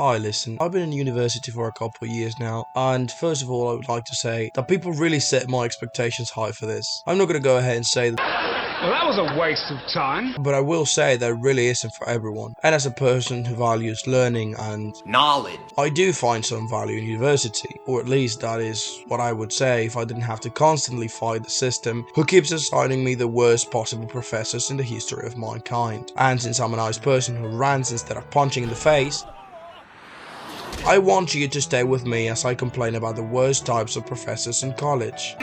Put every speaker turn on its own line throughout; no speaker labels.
Hi, listen, I've been in university for a couple of years now, and first of all, I would like to say that people really set my expectations high for this. I'm not gonna go ahead and say that.
Well, that was a waste of time.
But I will say that it really isn't for everyone. And as a person who values learning and knowledge, I do find some value in university. Or at least that is what I would say if I didn't have to constantly fight the system who keeps assigning me the worst possible professors in the history of mankind. And since I'm a nice person who rants instead of punching in the face, I want you to stay with me as I complain about the worst types of professors in college.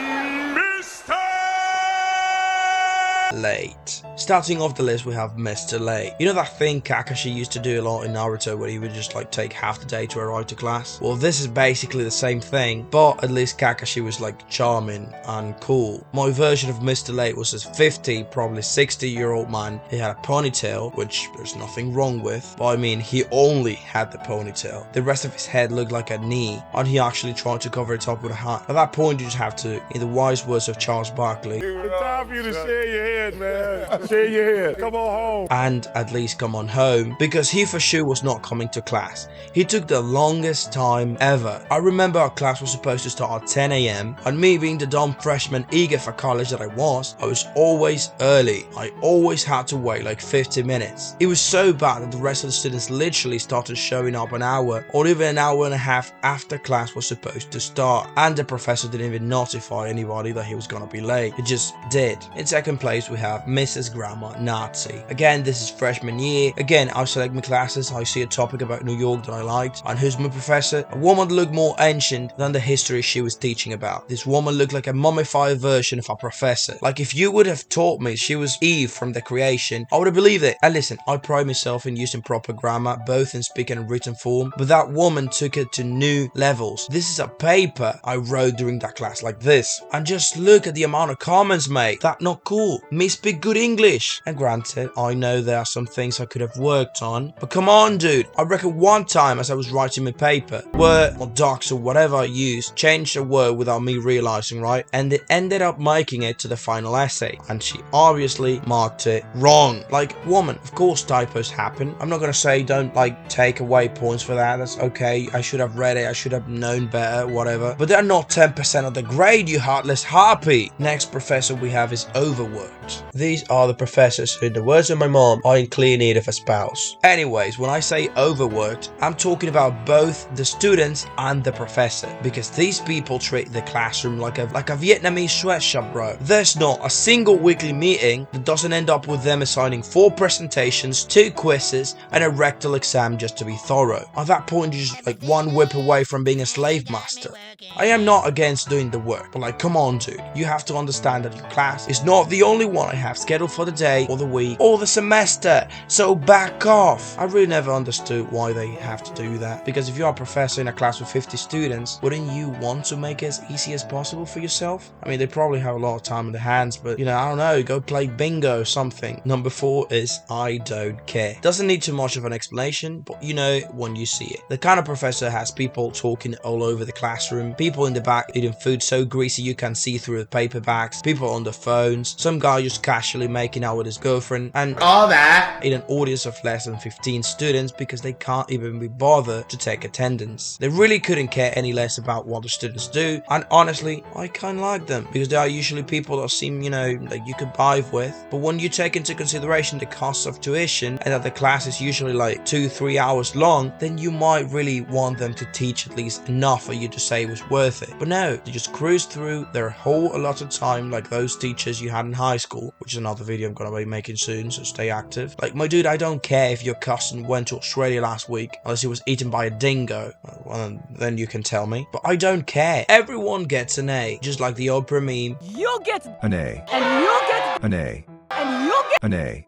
Late. Starting off the list, we have Mr. Late. You know that thing Kakashi used to do a lot in Naruto where he would just like take half the day to arrive to class? Well, this is basically the same thing, but at least Kakashi was like charming and cool. My version of Mr. Late was this 50, probably 60-year-old man. He had a ponytail, which there's nothing wrong with, but I mean, he only had the ponytail. The rest of his head looked like a knee, and he actually tried to cover it up with a hat. At that point, you just have to, in the wise words of Charles Barkley,
it's time for you to share your head, man. Share your head. Come on home.
And at least come on home, because he for sure was not coming to class. He took the longest time ever. I remember our class was supposed to start at 10 AM, and me being the dumb freshman eager for college that I was always early. I always had to wait like 50 minutes. It was so bad that the rest of the students literally started showing up an hour or even an hour and a half after class was supposed to start, and the professor didn't even notify anybody that he was gonna be late. He just did. In second place, we have Mrs. Grammar Nazi. Again, this is freshman year. Again, I select my classes, I see a topic about New York that I liked, and who's my professor? A woman that looked more ancient than the history she was teaching about. This woman looked like a mummified version of our professor. Like if you would have taught me she was Eve from the creation, I would have believed it. And listen, I pride myself in using proper grammar, both in speaking and written form, but that woman took it to new levels. This is a paper I wrote during that class like this. And just look at the amount of comments made. That not cool. Me speak good English. And granted, I know there are some things I could have worked on, but come on, dude. I reckon one time as I was writing my paper, Word or Docs or whatever I used, changed a word without me realizing, right? And it ended up making it to the final essay. And she obviously marked it wrong. Like, woman, of course typos happen. I'm not gonna say don't like take away points for that. That's okay. I should have read it. I should have known better, whatever. But they're not 10% of the grade, you heartless harpy. Next professor we have is overworked. These are the professors who, in the words of my mom, are in clear need of a spouse. Anyways, when I say overworked, I'm talking about both the students and the professor, because these people treat the classroom like a Vietnamese sweatshop, bro. There's not a single weekly meeting that doesn't end up with them assigning 4 presentations, 2 quizzes, and a rectal exam just to be thorough. At that point, you're just like one whip away from being a slave master. I am not against doing the work, but like, come on, dude. You have to understand that your class is not the only one I have scheduled for the day or the week or the semester, so back off. I really never understood why they have to do that, because if you're a professor in a class with 50 students, wouldn't you want to make it as easy as possible for yourself? I mean, they probably have a lot of time in their hands, but you know, I don't know, go play bingo or something. Number 4 is I don't care. Doesn't need too much of an explanation, but you know when you see it. The kind of professor has people talking all over the classroom, people in the back eating food so greasy you can see through the paper bags, people on the phones, some guy just casually making out with his girlfriend, and all that in an audience of less than 15 students because they can't even be bothered to take attendance. They really couldn't care any less about what the students do, and honestly, I kinda like them because they are usually people that seem, you know, like you could vibe with, but when you take into consideration the cost of tuition and that the class is usually like 2-3 hours long, then you might really want them to teach at least enough for you to say it was worth it. But no, they just cruise through their whole allotted time like those teachers you had in high school, which is another video I'm gonna be making soon, so stay active. Like, my dude, I don't care if your cousin went to Australia last week unless he was eaten by a dingo. Well, then you can tell me. But I don't care. Everyone gets an A, just like the Oprah meme.
You'll get
An A.
and you'll get
An A.
and you'll get
An A.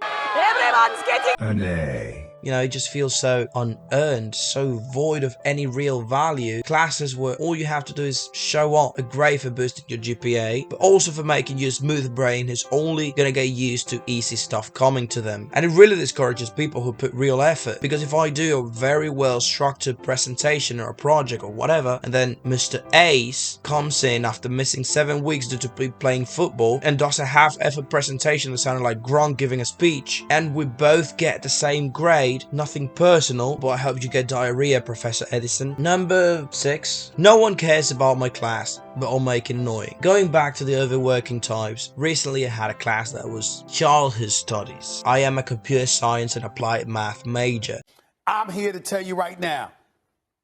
everyone's getting
An A.
You know, it just feels so unearned, so void of any real value. Classes where all you have to do is show up, are great for boosting your GPA, but also for making you a smooth brain who's only gonna get used to easy stuff coming to them. And it really discourages people who put real effort, because if I do a very well structured presentation or a project or whatever, and then Mr. Ace comes in after missing 7 weeks due to playing football and does a half-effort presentation that sounded like Gronk giving a speech, and we both get the same grade, grade. Nothing personal, but I hope you get diarrhea, Professor Edison. Number 6. No one cares about my class, but I'll make it annoying. Going back to the overworking types, recently I had a class that was childhood studies. I am a computer science and applied math major.
I'm here to tell you right now,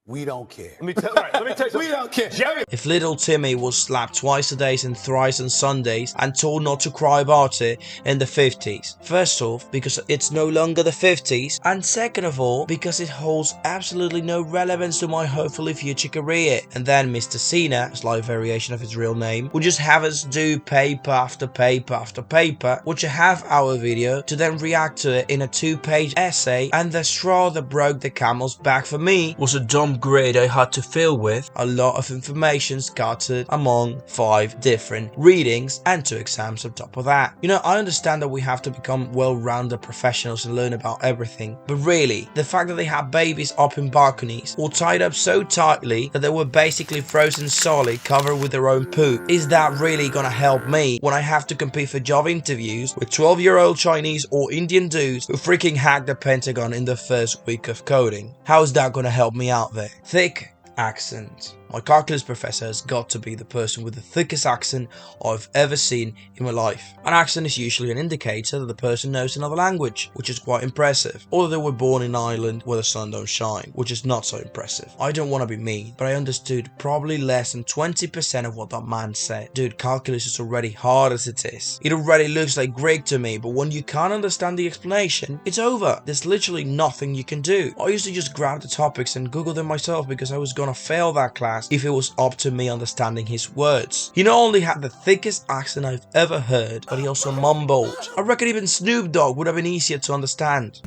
we don't care.
Let me tell you
We don't care.
Jerry.
If little Timmy was slapped twice a day and thrice on Sundays and told not to cry about it in the 50s. First off, because it's no longer the 50s, and second of all, because it holds absolutely no relevance to my hopefully future career. And then Mr. Cena, a slight variation of his real name, would just have us do paper after paper after paper, watch a half-hour video to then react to it in a 2-page essay, and the straw that broke the camel's back for me was a dumb grid I had to fill with a lot of information scattered among 5 different readings and 2 exams on top of that. You know, I understand that we have to become well-rounded professionals and learn about everything, but really, the fact that they had babies up in balconies or tied up so tightly that they were basically frozen solid covered with their own poop, is that really gonna help me when I have to compete for job interviews with 12-year-old Chinese or Indian dudes who freaking hacked the Pentagon in the first week of coding? How is that gonna help me out there? Thick accent. My calculus professor has got to be the person with the thickest accent I've ever seen in my life. An accent is usually an indicator that the person knows another language, which is quite impressive. Or they were born in Ireland where the sun don't shine, which is not so impressive. I don't want to be mean, but I understood probably less than 20% of what that man said. Dude, calculus is already hard as it is. It already looks like Greek to me, but when you can't understand the explanation, it's over. There's literally nothing you can do. I used to just grab the topics and Google them myself because I was gonna fail that class if it was up to me understanding his words. He not only had the thickest accent I've ever heard, but he also mumbled. I reckon even Snoop Dogg would have been easier to understand.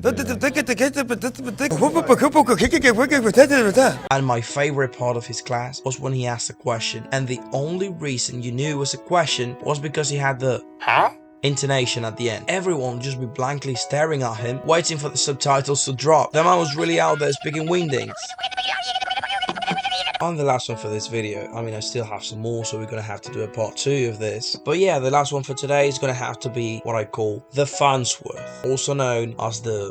And my favorite part of his class was when he asked a question, and the only reason you knew it was a question was because he had the intonation at the end. Everyone would just be blankly staring at him, waiting for the subtitles to drop. The man was really out there speaking wingdings. And the last one for this video. I mean, I still have some more, so we're gonna have to do a part 2 of this. But yeah, the last one for today is gonna have to be what I call the Farnsworth, also known as the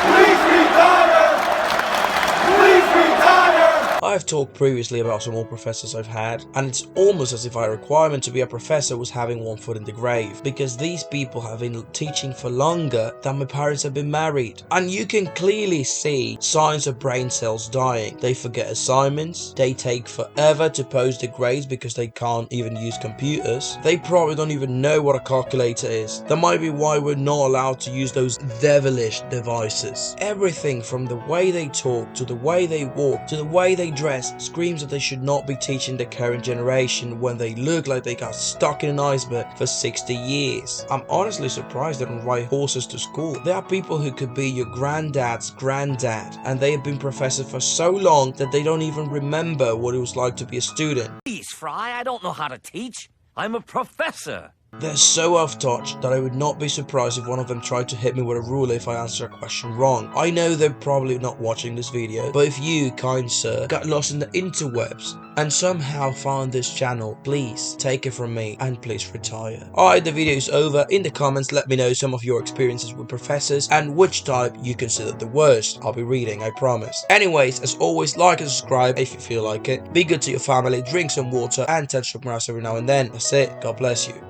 I've talked previously about some more professors I've had, and it's almost as if our requirement to be a professor was having one foot in the grave, because these people have been teaching for longer than my parents have been married. And you can clearly see signs of brain cells dying. They forget assignments, they take forever to post the grades because they can't even use computers. They probably don't even know what a calculator is. That might be why we're not allowed to use those devilish devices. Everything from the way they talk, to the way they walk, to the way they dress screams that they should not be teaching the current generation when they look like they got stuck in an iceberg for 60 years. I'm honestly surprised they don't ride horses to school. There are people who could be your granddad's granddad, and they have been professors for so long that they don't even remember what it was like to be a student.
Please, Fry, I don't know how to teach. I'm a professor.
They're so off touch that I would not be surprised if one of them tried to hit me with a ruler if I answer a question wrong. I know they're probably not watching this video, but if you, kind sir, got lost in the interwebs and somehow found this channel, please take it from me and please retire. Alright, the video is over. In the comments, let me know some of your experiences with professors and which type you consider the worst. I'll be reading, I promise. Anyways, as always, like and subscribe if you feel like it. Be good to your family, drink some water, and touch the grass every now and then. That's it. God bless you.